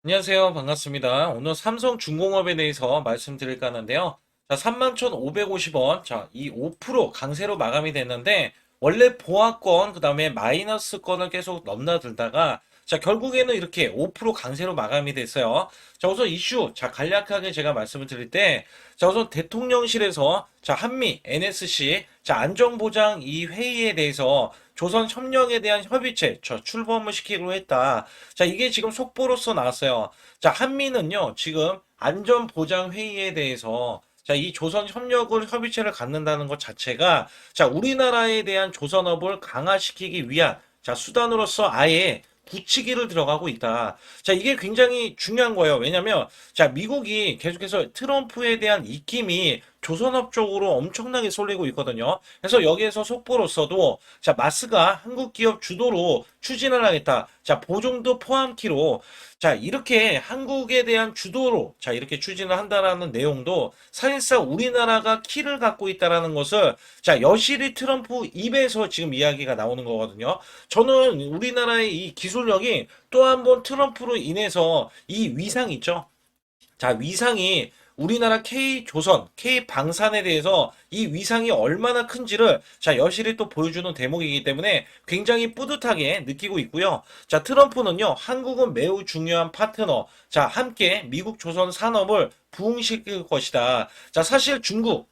안녕하세요. 반갑습니다. 오늘 삼성중공업에 대해서 말씀드릴까 하는데요. 자, 31,550원. 자, 이 5% 강세로 마감이 됐는데, 원래 보합권, 그 다음에 마이너스권을 계속 넘나들다가, 자, 결국에는 이렇게 5% 강세로 마감이 됐어요. 자, 우선 이슈, 자, 간략하게 제가 말씀을 드릴 때, 자, 우선 대통령실에서, 자, 한미, NSC, 자, 안전보장 이 회의에 대해서 조선협력에 대한 협의체, 출범을 시키기로 했다. 자, 이게 지금 속보로서 나왔어요. 자, 한미는요, 지금 안전보장회의에 대해서 자, 이 조선협력을 협의체를 갖는다는 것 자체가 자, 우리나라에 대한 조선업을 강화시키기 위한 자, 수단으로서 아예 굳히기를 들어가고 있다. 자, 이게 굉장히 중요한 거예요. 왜냐면, 자, 미국이 계속해서 트럼프에 대한 입김이 조선업 쪽으로 엄청나게 쏠리고 있거든요. 그래서 여기에서 속보로서도, 자, 마스가 한국 기업 주도로 추진을 하겠다. 자, 보종도 포함키로, 자, 이렇게 한국에 대한 주도로, 자, 이렇게 추진을 한다라는 내용도 사실상 우리나라가 키를 갖고 있다라는 것을, 자, 여실히 트럼프 입에서 지금 이야기가 나오는 거거든요. 저는 우리나라의 이 기술력이 또 한 번 트럼프로 인해서 이 위상 있죠. 자, 위상이 우리나라 K조선, K방산에 대해서 이 위상이 얼마나 큰지를 자, 여실히 또 보여주는 대목이기 때문에 굉장히 뿌듯하게 느끼고 있고요. 자, 트럼프는요, 한국은 매우 중요한 파트너. 자, 함께 미국 조선 산업을 부흥시킬 것이다. 자, 사실 중국,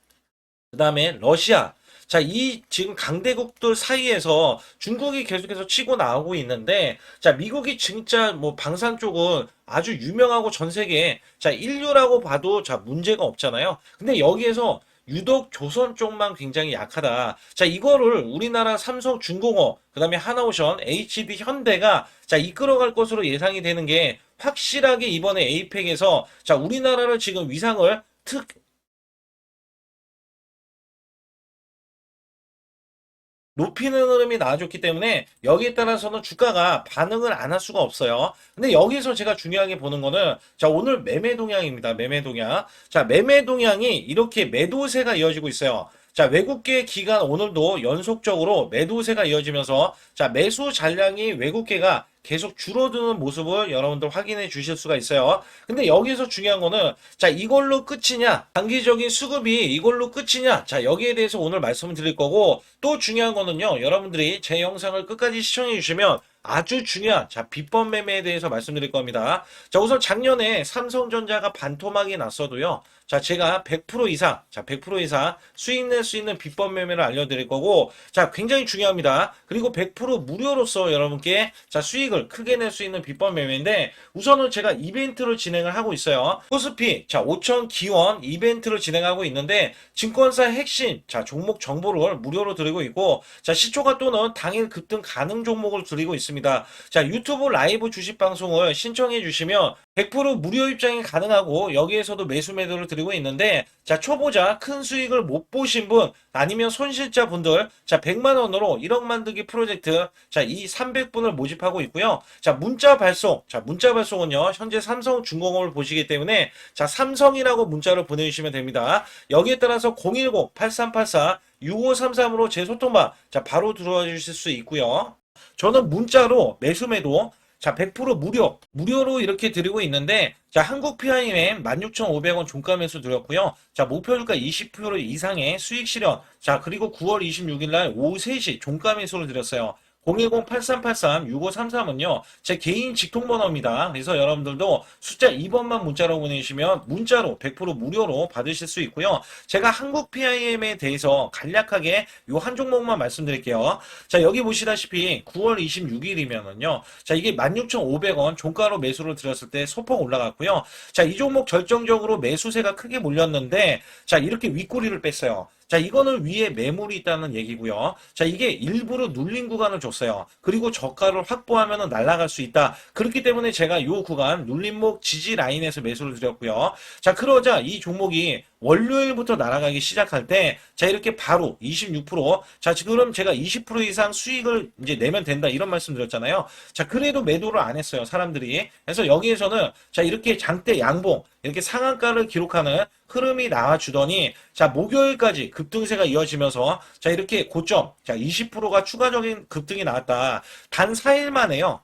그 다음에 러시아. 자, 이 지금 강대국들 사이에서 중국이 계속해서 치고 나오고 있는데, 자, 미국이 진짜 뭐 방산 쪽은 아주 유명하고 전 세계에, 자, 인류라고 봐도 자, 문제가 없잖아요. 근데 여기에서 유독 조선 쪽만 굉장히 약하다. 자, 이거를 우리나라 삼성중공업, 그 다음에 하나오션, HD 현대가 자, 이끌어갈 것으로 예상이 되는 게 확실하게 이번에 에이펙에서 자, 우리나라를 지금 위상을 높이는 흐름이 나와줬기 때문에 여기에 따라서는 주가가 반응을 안 할 수가 없어요. 근데 여기서 제가 중요하게 보는 거는 자, 오늘 매매 동향입니다. 매매 동향. 자, 매매 동향이 이렇게 매도세가 이어지고 있어요. 자, 외국계 기관 오늘도 연속적으로 매도세가 이어지면서 자, 매수 잔량이 외국계가 계속 줄어드는 모습을 여러분들 확인해 주실 수가 있어요. 근데 여기서 중요한 거는 자, 이걸로 끝이냐? 단기적인 수급이 이걸로 끝이냐? 자, 여기에 대해서 오늘 말씀을 드릴 거고 또 중요한 거는요. 여러분들이 제 영상을 끝까지 시청해 주시면 아주 중요한 자, 비법 매매에 대해서 말씀드릴 겁니다. 자, 우선 작년에 삼성전자가 반토막이 났어도요. 자, 제가 100% 이상, 자, 100% 이상 수익 낼 수 있는 비법 매매를 알려드릴 거고, 자, 굉장히 중요합니다. 그리고 100% 무료로서 여러분께 자, 수익을 크게 낼 수 있는 비법 매매인데, 우선은 제가 이벤트를 진행을 하고 있어요. 코스피, 자, 5천 기원 이벤트를 진행하고 있는데, 증권사 핵심, 자, 종목 정보를 무료로 드리고 있고, 자, 시초가 또는 당일 급등 가능 종목을 드리고 있습니다. 자, 유튜브 라이브 주식 방송을 신청해 주시면 100% 무료 입장이 가능하고 여기에서도 매수 매도를 드리고 있는데 자, 초보자 큰 수익을 못 보신 분 아니면 손실자 분들 자, 100만 원으로 1억 만들기 프로젝트 자, 이 300분을 모집하고 있고요. 자, 문자 발송. 자, 문자 발송은요. 현재 삼성중공업을 보시기 때문에 자, 삼성이라고 문자를 보내주시면 됩니다. 여기에 따라서 010-8384-6533으로 제 소통방 자, 바로 들어와 주실 수 있고요. 저는 문자로 매수 매도 자, 100% 무료로 이렇게 드리고 있는데, 자, 한국 PIM 16,500원 종가 매수 드렸고요. 자, 목표주가 20% 이상의 수익 실현. 자, 그리고 9월 26일 날 오후 3시 종가 매수를 드렸어요. 010-8383-6533은요, 제 개인 직통번호입니다. 그래서 여러분들도 숫자 2번만 문자로 보내주시면 문자로 100% 무료로 받으실 수 있고요. 제가 한국 PIM에 대해서 간략하게 요 한 종목만 말씀드릴게요. 자, 여기 보시다시피 9월 26일이면은요, 자, 이게 16,500원 종가로 매수를 드렸을 때 소폭 올라갔고요. 자, 이 종목 결정적으로 매수세가 크게 몰렸는데, 자, 이렇게 윗꼬리를 뺐어요. 자, 이거는 위에 매물이 있다는 얘기고요. 자, 이게 일부러 눌린 구간을 줬어요. 그리고 저가를 확보하면 날아갈 수 있다. 그렇기 때문에 제가 이 구간 눌림목 지지 라인에서 매수를 드렸고요. 자, 그러자 이 종목이 월요일부터 날아가기 시작할 때, 자, 이렇게 바로 26%, 자, 지금 제가 20% 이상 수익을 이제 내면 된다, 이런 말씀 드렸잖아요. 자, 그래도 매도를 안 했어요, 사람들이. 그래서 여기에서는, 자, 이렇게 장대 양봉, 이렇게 상한가를 기록하는 흐름이 나와주더니, 자, 목요일까지 급등세가 이어지면서, 자, 이렇게 고점, 자, 20%가 추가적인 급등이 나왔다. 단 4일 만에요.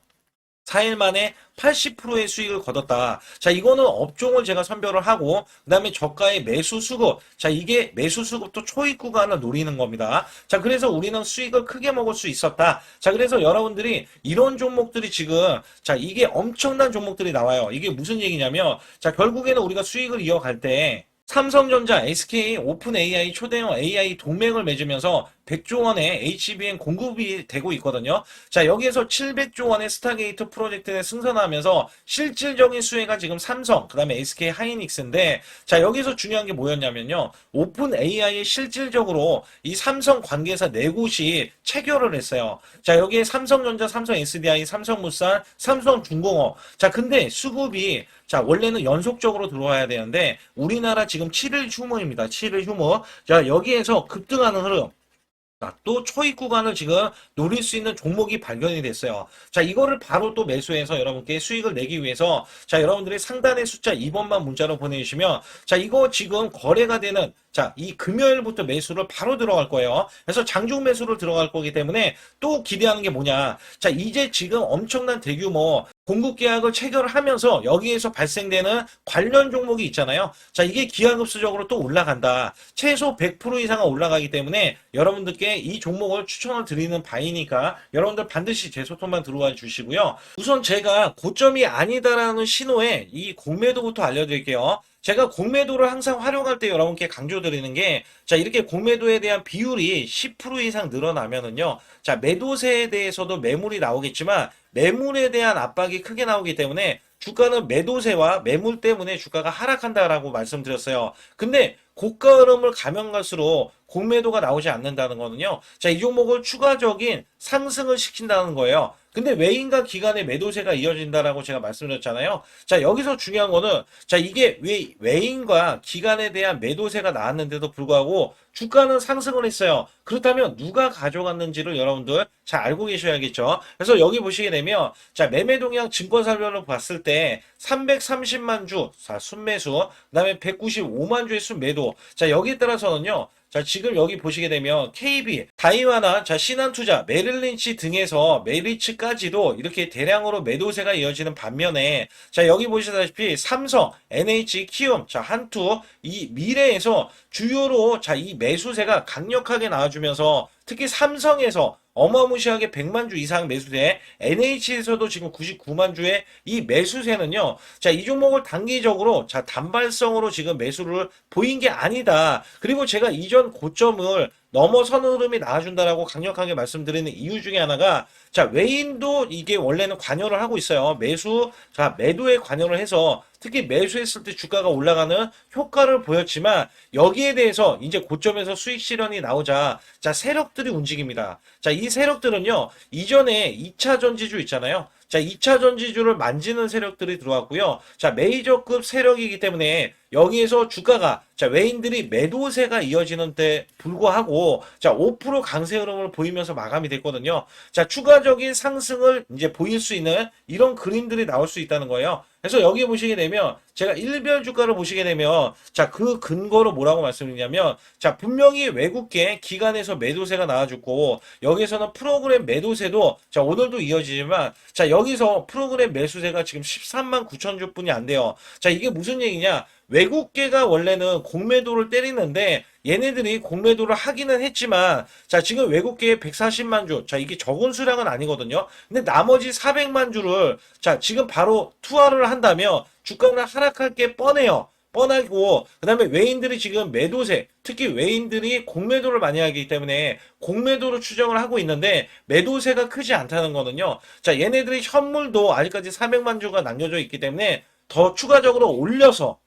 4일 만에 80%의 수익을 거뒀다. 자, 이거는 업종을 제가 선별을 하고, 그 다음에 저가의 매수 수급. 자, 이게 매수 수급도 초입 구간을 노리는 겁니다. 자, 그래서 우리는 수익을 크게 먹을 수 있었다. 자, 그래서 여러분들이 이런 종목들이 지금, 자, 이게 엄청난 종목들이 나와요. 이게 무슨 얘기냐면, 자, 결국에는 우리가 수익을 이어갈 때, 삼성전자, SK, 오픈 AI, 초대형 AI 동맹을 맺으면서 100조 원의 HBM 공급이 되고 있거든요. 자, 여기에서 700조 원의 스타게이트 프로젝트에 승선하면서 실질적인 수혜가 지금 삼성, 그 다음에 SK 하이닉스인데, 자, 여기서 중요한 게 뭐였냐면요. 오픈 AI에 실질적으로 이 삼성 관계사 네 곳이 체결을 했어요. 자, 여기에 삼성전자, 삼성 SDI, 삼성물산, 삼성중공업. 자, 근데 수급이 자, 원래는 연속적으로 들어와야 되는데, 우리나라 지금 7일 휴무입니다. 7일 휴무. 자, 여기에서 급등하는 흐름. 또 초입 구간을 지금 노릴 수 있는 종목이 발견이 됐어요. 자, 이거를 바로 또 매수해서 여러분께 수익을 내기 위해서 자, 여러분들이 상단의 숫자 2번만 문자로 보내주시면 자, 이거 지금 거래가 되는 자, 이 금요일부터 매수를 바로 들어갈 거예요. 그래서 장중 매수를 들어갈 거기 때문에 또 기대하는 게 뭐냐. 자, 이제 지금 엄청난 대규모 공급 계약을 체결하면서 여기에서 발생되는 관련 종목이 있잖아요. 자, 이게 기하급수적으로 또 올라간다. 최소 100% 이상은 올라가기 때문에 여러분들께 이 종목을 추천을 드리는 바이니까 여러분들 반드시 제 소통만 들어와 주시고요. 우선 제가 고점이 아니다라는 신호에 이 공매도부터 알려드릴게요. 제가 공매도를 항상 활용할 때 여러분께 강조드리는 게, 자, 이렇게 공매도에 대한 비율이 10% 이상 늘어나면은요, 자, 매도세에 대해서도 매물이 나오겠지만, 매물에 대한 압박이 크게 나오기 때문에, 주가는 매도세와 매물 때문에 주가가 하락한다라고 말씀드렸어요. 근데 고가 흐름을 가면 갈수록 공매도가 나오지 않는다는 거는요. 자, 이 종목을 추가적인 상승을 시킨다는 거예요. 근데 외인과 기관의 매도세가 이어진다라고 제가 말씀드렸잖아요. 자, 여기서 중요한 거는 자, 이게 왜 외인과 기관에 대한 매도세가 나왔는데도 불구하고 주가는 상승을 했어요. 그렇다면 누가 가져갔는지를 여러분들 잘 알고 계셔야겠죠. 그래서 여기 보시게 되면 자, 매매 동향 증권사별로 봤을 때 330만 주, 자, 순매수, 그다음에 195만 주의 순매도. 자, 여기에 따라서는요. 자, 지금 여기 보시게 되면 KB, 다이와나 자, 신한투자, 메릴린치 등에서 메리츠까지도 이렇게 대량으로 매도세가 이어지는 반면에 자, 여기 보시다시피 삼성, NH, 키움, 자, 한투, 이 미래에서 주요로 자, 이 매수세가 강력하게 나와주면서 특히 삼성에서 어마무시하게 100만 주 이상 매수세, NH에서도 지금 99만 주의 이 매수세는요, 자, 이 종목을 단기적으로, 자, 단발성으로 지금 매수를 보인 게 아니다. 그리고 제가 이전 고점을 넘어서는 흐름이 나와준다라고 강력하게 말씀드리는 이유 중에 하나가, 자, 외인도 이게 원래는 관여를 하고 있어요. 매수, 자, 매도에 관여를 해서 특히 매수했을 때 주가가 올라가는 효과를 보였지만 여기에 대해서 이제 고점에서 수익 실현이 나오자 자, 세력들이 움직입니다. 자, 이 세력들은요. 이전에 2차 전지주 있잖아요. 자, 2차 전지주를 만지는 세력들이 들어왔고요. 자, 메이저급 세력이기 때문에 여기에서 주가가 자, 외인들이 매도세가 이어지는 데 불구하고 자, 5% 강세 흐름을 보이면서 마감이 됐거든요. 자, 추가적인 상승을 이제 보일 수 있는 이런 그림들이 나올 수 있다는 거예요. 그래서 여기 보시게 되면 제가 일별 주가를 보시게 되면 자, 그 근거로 뭐라고 말씀드리냐면 자, 분명히 외국계 기관에서 매도세가 나와줬고 여기서는 프로그램 매도세도 자, 오늘도 이어지지만 자, 여기서 프로그램 매수세가 지금 13만 9천 주뿐이 안 돼요. 자, 이게 무슨 얘기냐? 외국계가 원래는 공매도를 때리는데 얘네들이 공매도를 하기는 했지만 자, 지금 외국계에 140만 주, 자, 이게 적은 수량은 아니거든요. 근데 나머지 400만 주를 자, 지금 바로 투하를 한다면 주가는 하락할 게 뻔해요. 뻔하고 그다음에 외인들이 지금 매도세, 특히 외인들이 공매도를 많이 하기 때문에 공매도를 추정을 하고 있는데 매도세가 크지 않다는 거는요. 자, 얘네들이 현물도 아직까지 400만 주가 남겨져 있기 때문에 더 추가적으로 올려서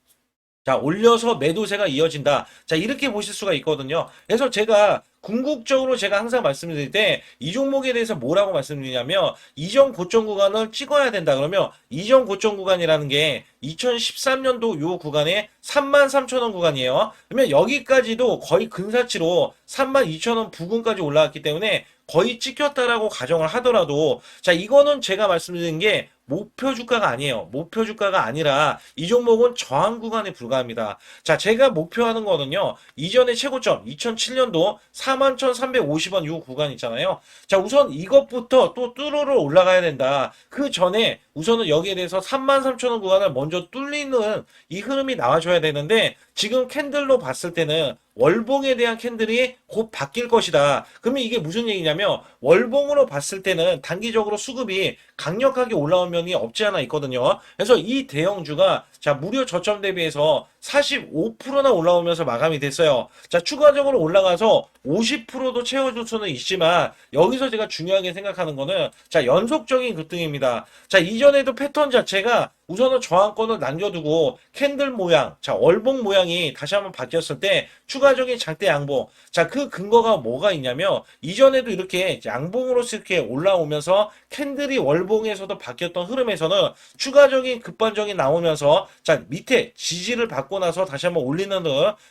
자, 올려서 매도세가 이어진다. 자, 이렇게 보실 수가 있거든요. 그래서 제가 궁극적으로 제가 항상 말씀드릴 때 이 종목에 대해서 뭐라고 말씀드리냐면 이전 고점 구간을 찍어야 된다. 그러면 이전 고점 구간이라는 게 2013년도 요 구간에 33,000원 구간이에요. 그러면 여기까지도 거의 근사치로 32,000원 부근까지 올라왔기 때문에 거의 찍혔다라고 가정을 하더라도 자, 이거는 제가 말씀드린 게 목표 주가가 아니에요. 목표 주가가 아니라 이 종목은 저항 구간에 불과합니다. 자, 제가 목표하는 거는요. 이전의 최고점 2007년도 41,350원 이 구간 있잖아요. 자, 우선 이것부터 또 뚫으러 올라가야 된다. 그 전에 우선은 여기에 대해서 33,000원 구간을 먼저 뚫리는 이 흐름이 나와줘야 되는데 지금 캔들로 봤을 때는 월봉에 대한 캔들이 곧 바뀔 것이다. 그러면 이게 무슨 얘기냐면 월봉으로 봤을 때는 단기적으로 수급이 강력하게 올라온 면이 없지 않아 있거든요. 그래서 이 대형주가 자 무료 저점 대비해서 45%나 올라오면서 마감이 됐어요. 자 추가적으로 올라가서 50%도 채워줄 수는 있지만 여기서 제가 중요하게 생각하는 거는 자 연속적인 급등입니다. 자 이전에도 패턴 자체가 우선은 저항권을 남겨두고 캔들 모양, 자 월봉 모양이 다시 한번 바뀌었을 때 추가적인 장대 양봉. 자 그 근거가 뭐가 있냐면 이전에도 이렇게 양봉으로서 이렇게 올라오면서 캔들이 월봉에서도 바뀌었던 흐름에서는 추가적인 급반전이 나오면서 자 밑에 지지를 받고 나서 다시 한번 올리는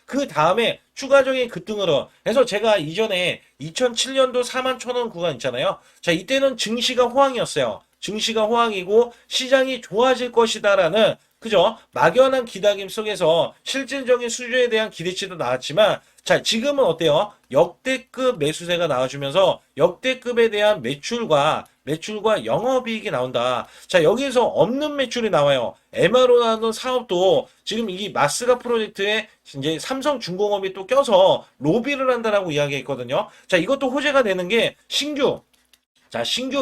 그 다음에 추가적인 급등으로 해서 제가 이전에 2007년도 41,000원 구간 있잖아요. 자 이때는 증시가 호황이었어요. 증시가 호황이고 시장이 좋아질 것이다라는 그죠? 막연한 기대감 속에서 실질적인 수주에 대한 기대치도 나왔지만 자 지금은 어때요? 역대급 매수세가 나와주면서 역대급에 대한 매출과 영업이익이 나온다. 자 여기에서 없는 매출이 나와요. MRO라는 사업도 지금 이 마스가 프로젝트에 이제 삼성중공업이 또 껴서 로비를 한다라고 이야기했거든요. 자 이것도 호재가 되는 게 신규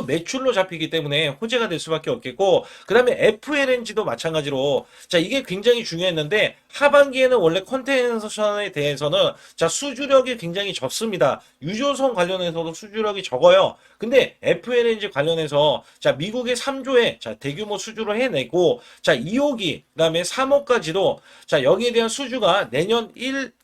매출로 잡히기 때문에 호재가 될 수밖에 없겠고, 그 다음에 FLNG도 마찬가지로, 자, 이게 굉장히 중요했는데, 하반기에는 원래 컨테이너선에 대해서는, 자, 수주력이 굉장히 적습니다. 유조선 관련해서도 수주력이 적어요. 근데 FLNG 관련해서, 자, 미국의 3조에, 자, 대규모 수주를 해내고, 자, 2호기, 그 다음에 3호까지도, 자, 여기에 대한 수주가 내년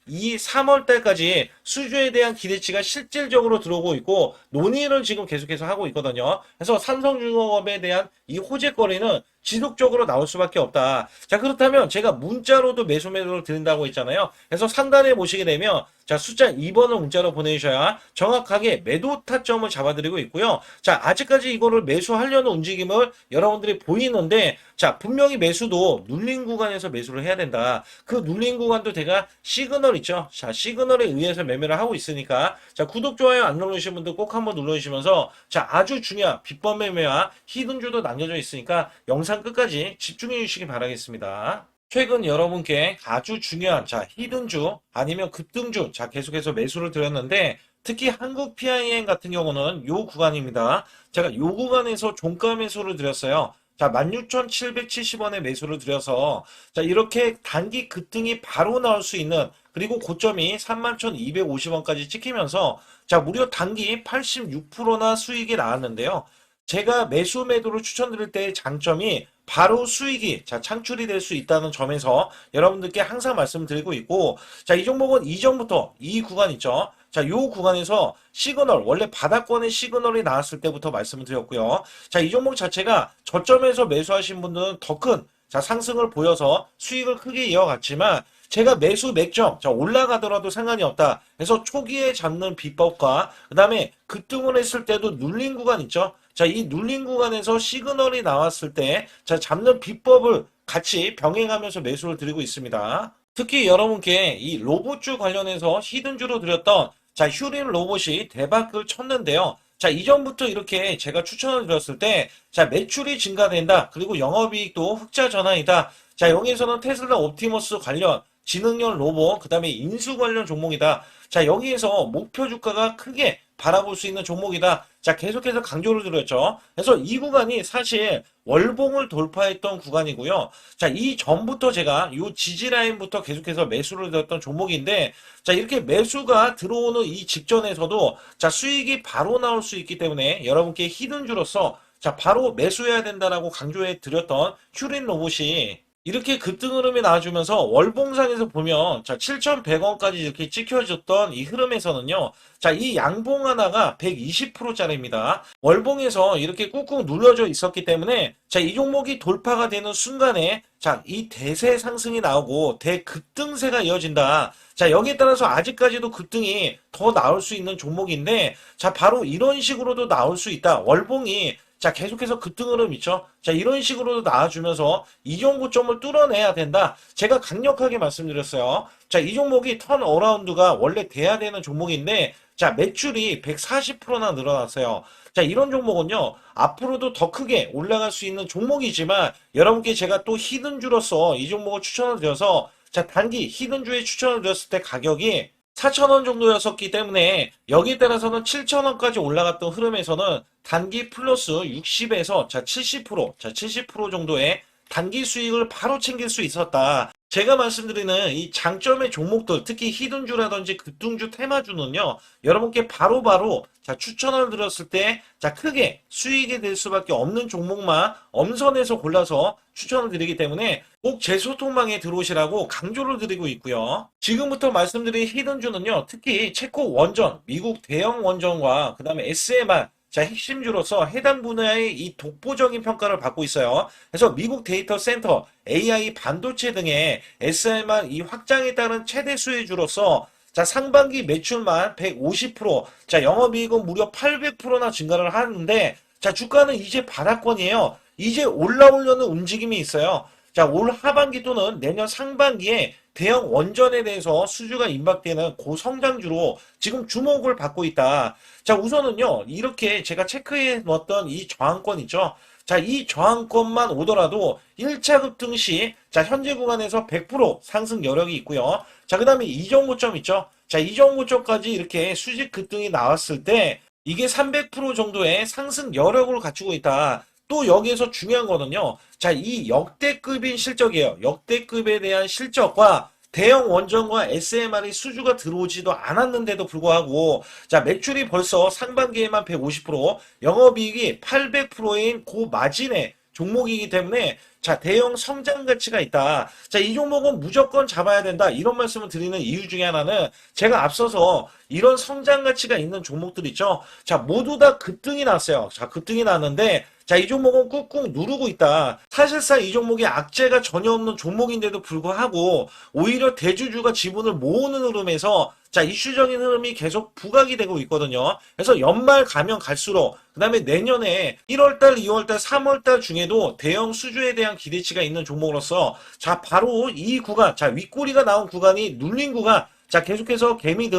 3월 달까지 수주에 대한 기대치가 실질적으로 들어오고 있고 논의를 지금 계속해서 하고 있거든요. 그래서 삼성중공업에 대한 이 호재거리는 지속적으로 나올 수밖에 없다. 자 그렇다면 제가 문자로도 매수매도를 드린다고 했잖아요. 그래서 상단에 보시게 되면 자 숫자 2번을 문자로 보내주셔야 정확하게 매도 타점을 잡아드리고 있고요. 자 아직까지 이거를 매수하려는 움직임을 여러분들이 보이는데 자 분명히 매수도 눌린 구간에서 매수를 해야 된다. 그 눌린 구간도 제가 시그널 있죠. 자 시그널에 의해서 매매를 하고 있으니까 자 구독 좋아요 안 누르신 분들 꼭 한번 눌러주시면서 자 아주 중요한 비법 매매와 히든주도 남겨져 있으니까 영상 끝까지 집중해 주시기 바라겠습니다. 최근 여러분께 아주 중요한 자 히든주 아니면 급등주 자 계속해서 매수를 드렸는데 특히 한국 PIM 같은 경우는 요 구간입니다. 제가 요 구간에서 종가 매수를 드렸어요. 자 16,770원에 매수를 드려서 자 이렇게 단기 급등이 바로 나올 수 있는 그리고 고점이 31,250원까지 찍히면서 자 무려 단기 86%나 수익이 나왔는데요. 제가 매수 매도를 추천드릴 때의 장점이 바로 수익이 자 창출이 될 수 있다는 점에서 여러분들께 항상 말씀드리고 있고 자 이 종목은 이전부터 이 구간 있죠. 자 요 구간에서 시그널 원래 바닥권의 시그널이 나왔을 때부터 말씀을 드렸고요. 자 이 종목 자체가 저점에서 매수하신 분들은 더 큰 자 상승을 보여서 수익을 크게 이어갔지만 제가 매수 맥점 자 올라가더라도 상관이 없다. 그래서 초기에 잡는 비법과 그 다음에 급등을 했을 때도 눌린 구간 있죠. 자, 이 눌린 구간에서 시그널이 나왔을 때, 자, 잡는 비법을 같이 병행하면서 매수를 드리고 있습니다. 특히 여러분께 이 로봇주 관련해서 히든주로 드렸던, 자, 휴린 로봇이 대박을 쳤는데요. 자, 이전부터 이렇게 제가 추천을 드렸을 때, 자, 매출이 증가된다. 그리고 영업이익도 흑자 전환이다. 자, 여기에서는 테슬라 옵티머스 관련, 지능형 로봇, 그 다음에 인수 관련 종목이다. 자, 여기에서 목표 주가가 크게 바라볼 수 있는 종목이다. 자, 계속해서 강조를 드렸죠. 그래서 이 구간이 사실 월봉을 돌파했던 구간이고요. 자, 이 전부터 제가 이 지지 라인부터 계속해서 매수를 드렸던 종목인데, 자, 이렇게 매수가 들어오는 이 직전에서도 자, 수익이 바로 나올 수 있기 때문에 여러분께 히든주로서 자, 바로 매수해야 된다라고 강조해 드렸던 휴린 로봇이 이렇게 급등 흐름이 나와주면서 월봉상에서 보면 자 7,100원까지 이렇게 찍혀졌던 이 흐름에서는요. 자 이 양봉 하나가 120%짜리입니다. 월봉에서 이렇게 꾹꾹 눌러져 있었기 때문에 자 이 종목이 돌파가 되는 순간에 자 이 대세 상승이 나오고 대급등세가 이어진다. 자 여기에 따라서 아직까지도 급등이 더 나올 수 있는 종목인데 자 바로 이런 식으로도 나올 수 있다. 월봉이 자, 계속해서 급등 흐름 있죠. 자, 이런 식으로 나와주면서 이전 고점을 뚫어내야 된다. 제가 강력하게 말씀드렸어요. 자, 이 종목이 턴어라운드가 원래 돼야 되는 종목인데, 자, 매출이 140%나 늘어났어요. 자, 이런 종목은요, 앞으로도 더 크게 올라갈 수 있는 종목이지만, 여러분께 제가 또 히든주로서 이 종목을 추천을 드려서, 자, 단기 히든주에 추천을 드렸을 때 가격이 4,000원 정도였었기 때문에 여기에 따라서는 7,000원까지 올라갔던 흐름에서는 단기 플러스 60에서 자 70% 정도의 단기 수익을 바로 챙길 수 있었다. 제가 말씀드리는 이 장점의 종목들, 특히 히든주라든지 급등주, 테마주는요, 여러분께 바로바로 자 추천을 드렸을 때 자 크게 수익이 될 수밖에 없는 종목만 엄선해서 골라서 추천을 드리기 때문에 꼭 제 소통방에 들어오시라고 강조를 드리고 있고요. 지금부터 말씀드린 히든주는요, 특히 체코 원전, 미국 대형 원전과 그 다음에 SMR, 자, 핵심주로서 해당 분야의 이 독보적인 평가를 받고 있어요. 그래서 미국 데이터 센터, AI 반도체 등의 SMR 이 확장에 따른 최대 수혜주로서 자, 상반기 매출만 150%, 자, 영업이익은 무려 800%나 증가를 하는데, 자, 주가는 이제 바닥권이에요. 이제 올라오려는 움직임이 있어요. 자, 올 하반기 또는 내년 상반기에 대형 원전에 대해서 수주가 임박되는 고성장주로 지금 주목을 받고 있다. 자, 우선은요, 이렇게 제가 체크해 놓았던 이 저항권 있죠. 자, 이 저항권만 오더라도 1차 급등 시, 자, 현재 구간에서 100% 상승 여력이 있고요. 자, 그 다음에 이전 고점 있죠. 자, 이전 고점까지 이렇게 수직 급등이 나왔을 때, 이게 300% 정도의 상승 여력을 갖추고 있다. 또 여기에서 중요한 거는요. 자, 이 역대급인 실적이에요. 역대급에 대한 실적과 대형 원전과 SMR이 수주가 들어오지도 않았는데도 불구하고 자, 매출이 벌써 상반기에만 150%, 영업이익이 800%인 고마진의 종목이기 때문에 자, 대형 성장 가치가 있다. 자, 이 종목은 무조건 잡아야 된다. 이런 말씀을 드리는 이유 중에 하나는 제가 앞서서 이런 성장 가치가 있는 종목들 있죠. 자, 모두 다 급등이 났어요. 자, 급등이 났는데 자, 이 종목은 꾹꾹 누르고 있다. 사실상 이 종목이 악재가 전혀 없는 종목인데도 불구하고 오히려 대주주가 지분을 모으는 흐름에서 자, 이슈적인 흐름이 계속 부각이 되고 있거든요. 그래서 연말 가면 갈수록 그 다음에 내년에 1월달, 2월달, 3월달 중에도 대형 수주에 대한 기대치가 있는 종목으로서 자, 바로 이 구간, 자, 윗꼬리가 나온 구간이 눌린 구간, 자, 계속해서 개미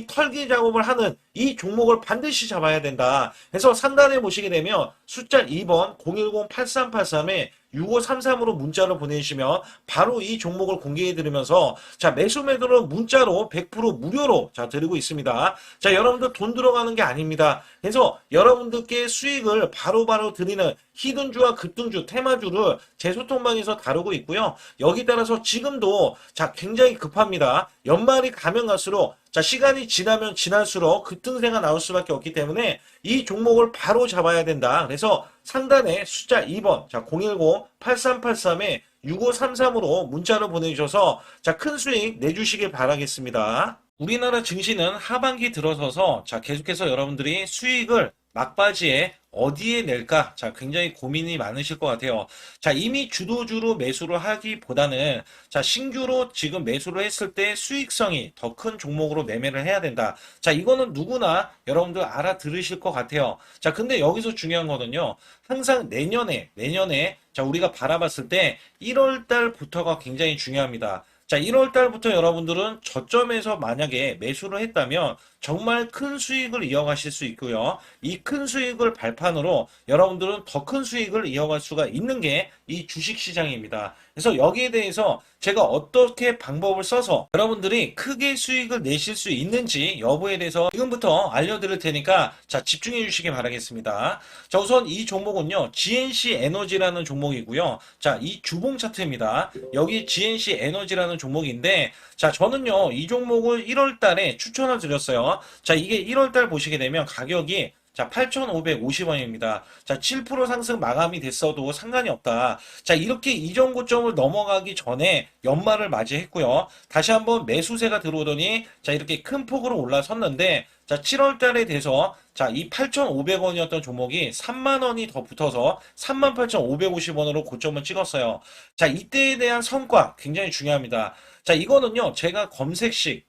털기 작업을 하는 이 종목을 반드시 잡아야 된다. 그래서 상단에 보시게 되면 숫자 2번 010-8383에 6533으로 문자를 보내주시면 바로 이 종목을 공개해 드리면서 자, 매수 매도를 문자로 100% 무료로 자, 드리고 있습니다. 자, 여러분들 돈 들어가는 게 아닙니다. 그래서 여러분들께 수익을 바로바로 드리는 히든주와 급등주, 테마주를 제 소통방에서 다루고 있고요. 여기 따라서 지금도 자, 굉장히 급합니다. 연말이 가면 갈수록 자, 시간이 지나면 지날수록 급등세가 나올 수밖에 없기 때문에 이 종목을 바로 잡아야 된다. 그래서 상단에 숫자 2번, 자, 010-8383에 6533으로 문자를 보내주셔서 자, 큰 수익 내주시길 바라겠습니다. 우리나라 증시는 하반기 들어서서 자, 계속해서 여러분들이 수익을 막바지에 어디에 낼까? 자, 굉장히 고민이 많으실 것 같아요. 자, 이미 주도주로 매수를 하기보다는 자, 신규로 지금 매수를 했을 때 수익성이 더 큰 종목으로 매매를 해야 된다. 자, 이거는 누구나 여러분들 알아들으실 것 같아요. 자, 근데 여기서 중요한 거는요. 항상 내년에 자, 우리가 바라봤을 때 1월 달부터가 굉장히 중요합니다. 자, 1월 달부터 여러분들은 저점에서 만약에 매수를 했다면 정말 큰 수익을 이어가실 수 있고요. 이 큰 수익을 발판으로 여러분들은 더 큰 수익을 이어갈 수가 있는 게 이 주식시장입니다. 그래서 여기에 대해서 제가 어떻게 방법을 써서 여러분들이 크게 수익을 내실 수 있는지 여부에 대해서 지금부터 알려드릴 테니까 자, 집중해 주시기 바라겠습니다. 자, 우선 이 종목은요, GNC 에너지라는 종목이고요. 자, 이 주봉 차트입니다. 여기 GNC 에너지라는 종목인데 자, 저는요, 이 종목을 1월 달에 추천을 드렸어요. 자, 이게 1월 달 보시게 되면 가격이 자, 8,550원입니다. 자, 7% 상승 마감이 됐어도 상관이 없다. 자, 이렇게 이전 고점을 넘어가기 전에 연말을 맞이했고요. 다시 한번 매수세가 들어오더니 자, 이렇게 큰 폭으로 올라섰는데 자, 7월 달에 돼서 자, 이 8,500원이었던 종목이 3만 원이 더 붙어서 38,550원으로 고점을 찍었어요. 자, 이때에 대한 성과 굉장히 중요합니다. 자, 이거는요, 제가 검색식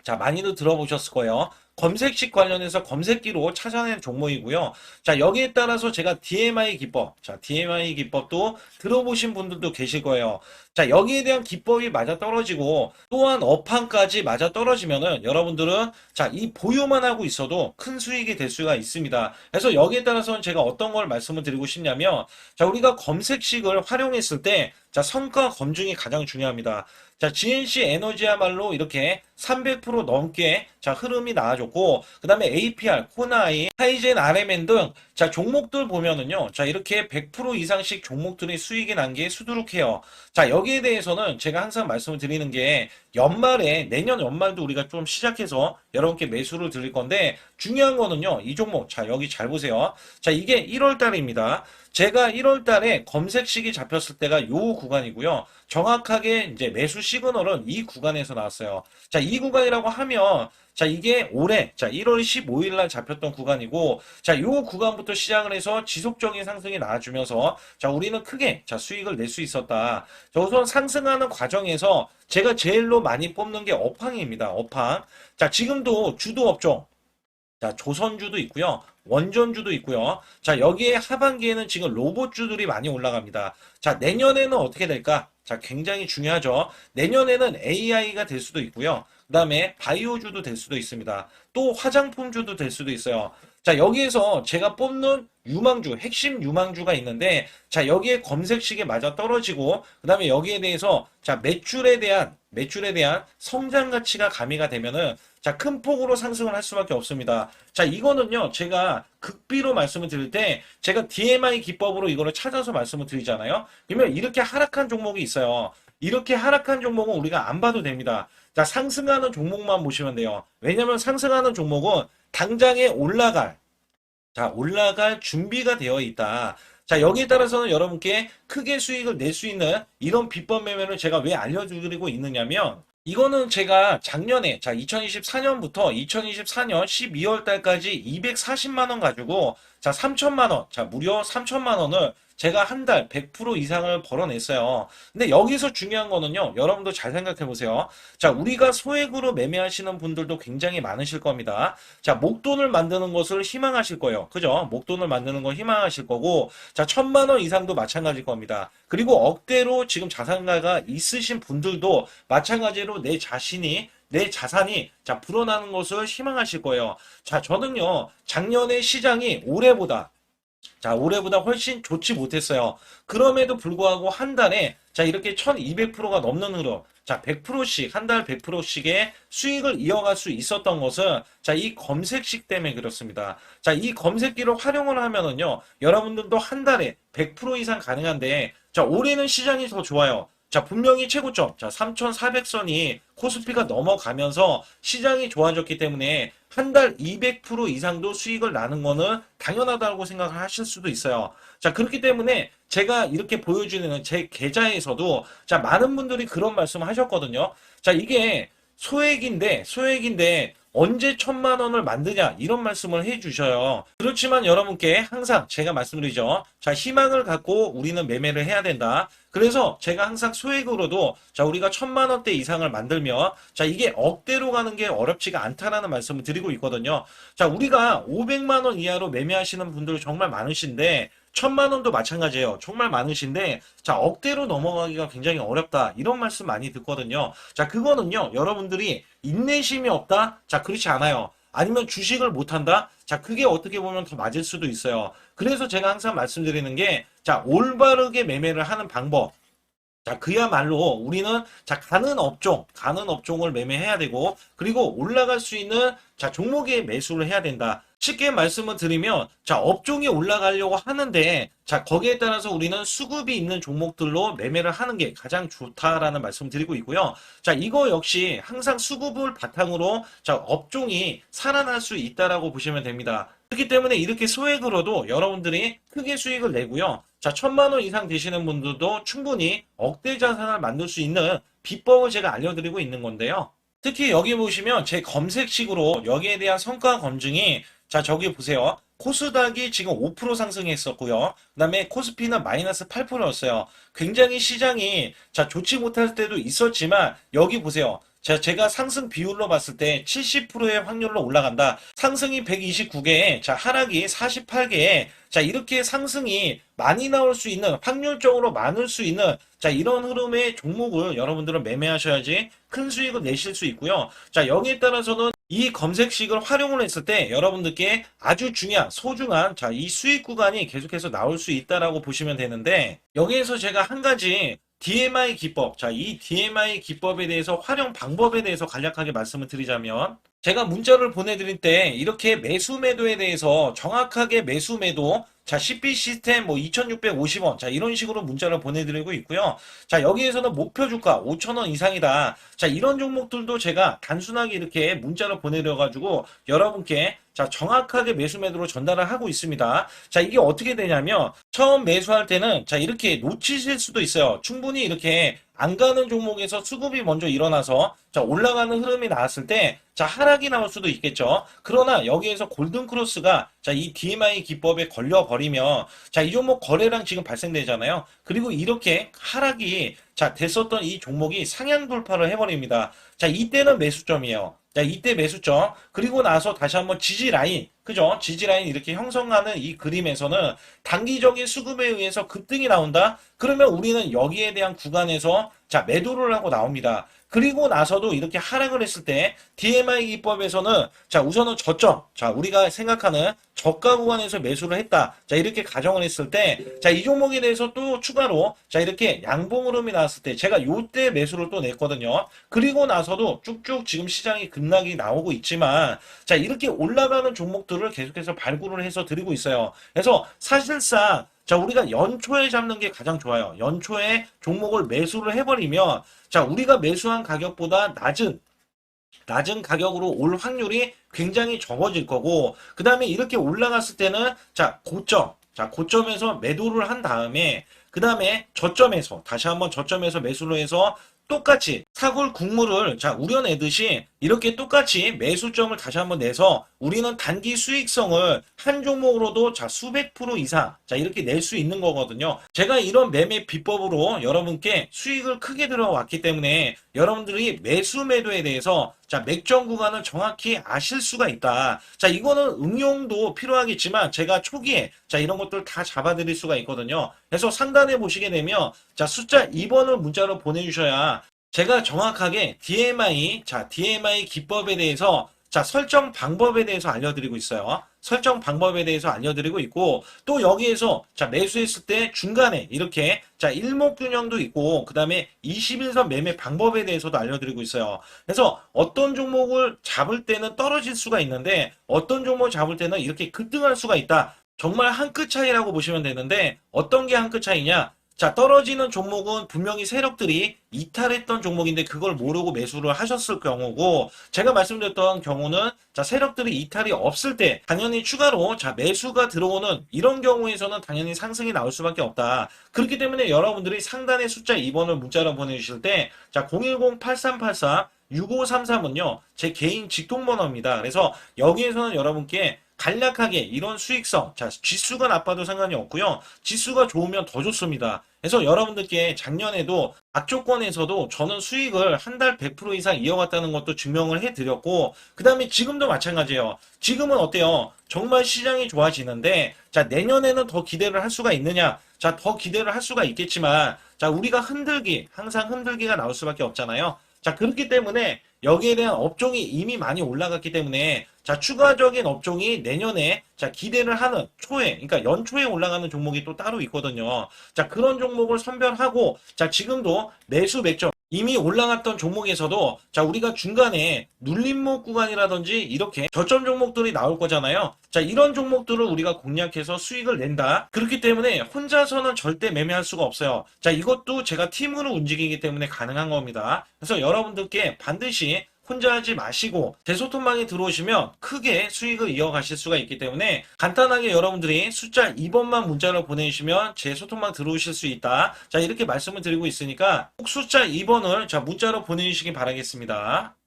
자, 많이들 들어보셨을 거예요. 검색식 관련해서 검색기로 찾아낸 종목이고요. 자, 여기에 따라서 제가 DMI 기법, 자, DMI 기법도 들어보신 분들도 계실 거예요. 자, 여기에 대한 기법이 맞아 떨어지고 또한 업황까지 맞아 떨어지면은 여러분들은 자, 이 보유만 하고 있어도 큰 수익이 될 수가 있습니다. 그래서 여기에 따라서는 제가 어떤 걸 말씀을 드리고 싶냐면 자, 우리가 검색식을 활용했을 때 자, 성과 검증이 가장 중요합니다. 자, GNC 에너지야말로 이렇게 300% 넘게 자, 흐름이 나와줬고, 그 다음에 APR, 코나이, 하이젠, RMN 등 자, 종목들 보면은요. 자, 이렇게 100% 이상씩 종목들이 수익이 난 게 수두룩해요. 자, 여기에 대해서는 제가 항상 말씀을 드리는 게 연말에 내년 연말도 우리가 좀 시작해서 여러분께 매수를 드릴 건데 중요한 거는요. 이 종목 자, 여기 잘 보세요. 자, 이게 1월 달입니다. 제가 1월 달에 검색식이 잡혔을 때가 요 구간이고요. 정확하게 이제 매수 시그널은 이 구간에서 나왔어요. 자, 이 구간이라고 하면 자, 이게 올해 자, 1월 15일 날 잡혔던 구간이고 자, 요 구간부터 시작을 해서 지속적인 상승이 나와주면서 자, 우리는 크게 자, 수익을 낼 수 있었다. 자, 우선 상승하는 과정에서 제가 제일로 많이 뽑는 게 업황입니다. 업황. 자, 지금도 주도 업종 자, 조선주도 있고요. 원전주도 있고요. 자, 여기에 하반기에는 지금 로봇주들이 많이 올라갑니다. 자, 내년에는 어떻게 될까? 자, 굉장히 중요하죠. 내년에는 AI가 될 수도 있고요. 그 다음에 바이오주도 될 수도 있습니다. 또 화장품주도 될 수도 있어요. 자, 여기에서 제가 뽑는 유망주, 핵심 유망주가 있는데, 자, 여기에 검색식에 맞아 떨어지고, 그 다음에 여기에 대해서, 자, 매출에 대한 성장 가치가 가미가 되면은, 자, 큰 폭으로 상승을 할 수밖에 없습니다. 자, 이거는요, 제가 극비로 말씀을 드릴 때, 제가 DMI 기법으로 이거를 찾아서 말씀을 드리잖아요. 그러면 이렇게 하락한 종목이 있어요. 이렇게 하락한 종목은 우리가 안 봐도 됩니다. 자, 상승하는 종목만 보시면 돼요. 왜냐면 상승하는 종목은 당장에 올라갈 준비가 되어 있다. 자, 여기에 따라서는 여러분께 크게 수익을 낼 수 있는 이런 비법 매매를 제가 왜 알려드리고 있느냐면, 이거는 제가 작년에, 자, 2024년부터 2024년 12월 달까지 240만 원 가지고, 자, 3천만 원, 자, 무려 3천만 원을 제가 한 달 100% 이상을 벌어냈어요. 근데 여기서 중요한 거는요, 여러분도 잘 생각해 보세요. 자, 우리가 소액으로 매매하시는 분들도 굉장히 많으실 겁니다. 자, 목돈을 만드는 것을 희망하실 거예요. 그죠? 목돈을 만드는 걸 희망하실 거고, 자, 1,000만 원 이상도 마찬가지일 겁니다. 그리고 억대로 지금 자산가가 있으신 분들도 마찬가지로 내 자산이 자 불어나는 것을 희망하실 거예요. 자, 저는요 작년에 시장이 올해보다 훨씬 좋지 못했어요. 그럼에도 불구하고 한 달에 자 이렇게 1200%가 넘는 흐름, 자 100%씩 한 달 100%씩의 수익을 이어갈 수 있었던 것은 자 이 검색식 때문에 그렇습니다. 자, 이 검색기를 활용을 하면은요 여러분들도 한 달에 100% 이상 가능한데 자 올해는 시장이 더 좋아요. 자, 분명히 최고점, 자, 3,400선이 코스피가 넘어가면서 시장이 좋아졌기 때문에 한 달 200% 이상도 수익을 나는 거는 당연하다고 생각을 하실 수도 있어요. 자, 그렇기 때문에 제가 이렇게 보여주는 제 계좌에서도 자, 많은 분들이 그런 말씀을 하셨거든요. 자, 이게 소액인데 언제 1,000만 원을 만드냐 이런 말씀을 해주셔요. 그렇지만 여러분께 항상 제가 말씀드리죠. 자, 희망을 갖고 우리는 매매를 해야 된다. 그래서 제가 항상 소액으로도 자 우리가 1,000만 원대 이상을 만들면 자 이게 억대로 가는 게 어렵지가 않다라는 말씀을 드리고 있거든요. 자, 우리가 500만 원 이하로 매매하시는 분들 정말 많으신데 1,000만 원도 마찬가지예요. 정말 많으신데 자 억대로 넘어가기가 굉장히 어렵다 이런 말씀 많이 듣거든요. 자, 그거는요 여러분들이 인내심이 없다? 자, 그렇지 않아요. 아니면 주식을 못한다? 자, 그게 어떻게 보면 더 맞을 수도 있어요. 그래서 제가 항상 말씀드리는 게 자 올바르게 매매를 하는 방법, 자, 그야말로 우리는 자, 가는 업종을 매매해야 되고, 그리고 올라갈 수 있는 자, 종목에 매수를 해야 된다. 쉽게 말씀을 드리면, 자, 업종이 올라가려고 하는데, 자, 거기에 따라서 우리는 수급이 있는 종목들로 매매를 하는 게 가장 좋다라는 말씀 드리고 있고요. 자, 이거 역시 항상 수급을 바탕으로 자, 업종이 살아날 수 있다라고 보시면 됩니다. 그렇기 때문에 이렇게 소액으로도 여러분들이 크게 수익을 내고요. 자, 1,000만 원 이상 되시는 분들도 충분히 억대 자산을 만들 수 있는 비법을 제가 알려드리고 있는 건데요. 특히 여기 보시면 제 검색식으로 여기에 대한 성과 검증이 자, 저기 보세요. 코스닥이 지금 5% 상승했었고요. 그 다음에 코스피는 마이너스 8%였어요. 굉장히 시장이 자 좋지 못할 때도 있었지만 여기 보세요. 제가 상승 비율로 봤을 때 70%의 확률로 올라간다. 상승이 129개에, 하락이 48개에, 이렇게 상승이 많이 나올 수 있는, 확률적으로 많을 수 있는, 이런 흐름의 종목을 여러분들은 매매하셔야지 큰 수익을 내실 수 있고요. 여기에 따라서는 이 검색식을 활용을 했을 때 여러분들께 아주 중요한, 소중한, 이 수익 구간이 계속해서 나올 수 있다라고 보시면 되는데, 여기에서 제가 한 가지 DMI 기법, 이 DMI 기법에 대해서 활용 방법에 대해서 간략하게 말씀을 드리자면, 제가 문자를 보내드릴 때 이렇게 매수 매도에 대해서 정확하게 매수 매도, CP 시스템 뭐 2,650원, 이런 식으로 문자를 보내드리고 있고요. 여기에서는 목표 주가 5,000원 이상이다. 이런 종목들도 제가 단순하게 이렇게 문자를 보내드려가지고 여러분께 정확하게 매수 매도로 전달을 하고 있습니다. 이게 어떻게 되냐면, 처음 매수할 때는 이렇게 놓치실 수도 있어요. 충분히 이렇게 안 가는 종목에서 수급이 먼저 일어나서 올라가는 흐름이 나왔을 때 하락이 나올 수도 있겠죠. 그러나 여기에서 골든크로스가 이 DMI 기법에 걸려버리면 이 종목 거래량 지금 발생되잖아요. 그리고 이렇게 하락이 됐었던 이 종목이 상향 돌파를 해버립니다. 이때는 매수점이에요. 이때 매수점. 그리고 나서 다시 한번 지지 라인. 그죠? 지지 라인 이렇게 형성하는 이 그림에서는 단기적인 수급에 의해서 급등이 나온다? 그러면 우리는 여기에 대한 구간에서 매도를 하고 나옵니다. 그리고 나서도 이렇게 하락을 했을 때 DMI 기법에서는 우선은 저점, 우리가 생각하는 저가 구간에서 매수를 했다. 이렇게 가정을 했을 때 이 종목에 대해서 또 추가로 이렇게 양봉 흐름이 나왔을 때 제가 요때 매수를 또 냈거든요. 그리고 나서도 쭉쭉 지금 시장이 급락이 나오고 있지만 이렇게 올라가는 종목들을 계속해서 발굴을 해서 드리고 있어요. 그래서 사실상 우리가 연초에 잡는 게 가장 좋아요. 연초에 종목을 매수를 해버리면 우리가 매수한 가격보다 낮은 가격으로 올 확률이 굉장히 적어질 거고, 그 다음에 이렇게 올라갔을 때는 고점에서 매도를 한 다음에, 그 다음에 저점에서 다시 한번 저점에서 매수를 해서 똑같이 사골 국물을 우려내듯이 이렇게 똑같이 매수점을 다시 한번 내서 우리는 단기 수익성을 한 종목으로도 수백 프로 이상 이렇게 낼 수 있는 거거든요. 제가 이런 매매 비법으로 여러분께 수익을 크게 들어왔기 때문에 여러분들이 매수 매도에 대해서 맥점 구간을 정확히 아실 수가 있다. 이거는 응용도 필요하겠지만 제가 초기에 이런 것들 다 잡아드릴 수가 있거든요. 그래서 상단에 보시게 되면 숫자 2번을 문자로 보내주셔야 제가 정확하게 DMI 기법에 대해서 설정 방법에 대해서 알려드리고 있어요. 설정 방법에 대해서 알려드리고 있고, 또 여기에서 매수했을 때 중간에 이렇게 일목균형도 있고, 그 다음에 21선 매매 방법에 대해서도 알려드리고 있어요. 그래서 어떤 종목을 잡을 때는 떨어질 수가 있는데 어떤 종목을 잡을 때는 이렇게 급등할 수가 있다. 정말 한 끗 차이라고 보시면 되는데, 어떤 게 한 끗 차이냐? 떨어지는 종목은 분명히 세력들이 이탈했던 종목인데 그걸 모르고 매수를 하셨을 경우고, 제가 말씀드렸던 경우는 세력들이 이탈이 없을 때 당연히 추가로 매수가 들어오는 이런 경우에서는 당연히 상승이 나올 수밖에 없다. 그렇기 때문에 여러분들이 상단에 숫자 2번을 문자로 보내주실 때 010-8384-6533은요 제 개인 직통번호입니다. 그래서 여기에서는 여러분께 간략하게 이런 수익성, 지수가 나빠도 상관이 없고요. 지수가 좋으면 더 좋습니다. 그래서 여러분들께 작년에도 악조건에서도 저는 수익을 한 달 100% 이상 이어갔다는 것도 증명을 해드렸고, 그 다음에 지금도 마찬가지예요. 지금은 어때요? 정말 시장이 좋아지는데 내년에는 더 기대를 할 수가 있느냐? 더 기대를 할 수가 있겠지만 우리가 항상 흔들기가 나올 수밖에 없잖아요. 그렇기 때문에 여기에 대한 업종이 이미 많이 올라갔기 때문에 추가적인 업종이 내년에 기대를 하는 그러니까 연초에 올라가는 종목이 또 따로 있거든요. 그런 종목을 선별하고 지금도 매수 맥점 이미 올라갔던 종목에서도 우리가 중간에 눌림목 구간이라든지 이렇게 저점 종목들이 나올 거잖아요. 이런 종목들을 우리가 공략해서 수익을 낸다. 그렇기 때문에 혼자서는 절대 매매할 수가 없어요. 이것도 제가 팀으로 움직이기 때문에 가능한 겁니다. 그래서 여러분들께 반드시 혼자 하지 마시고 제 소통방에 들어오시면 크게 수익을 이어가실 수가 있기 때문에 간단하게 여러분들이 숫자 2번만 문자로 보내주시면 제 소통방 들어오실 수 있다. 이렇게 말씀을 드리고 있으니까 꼭 숫자 2번을 문자로 보내주시기 바라겠습니다.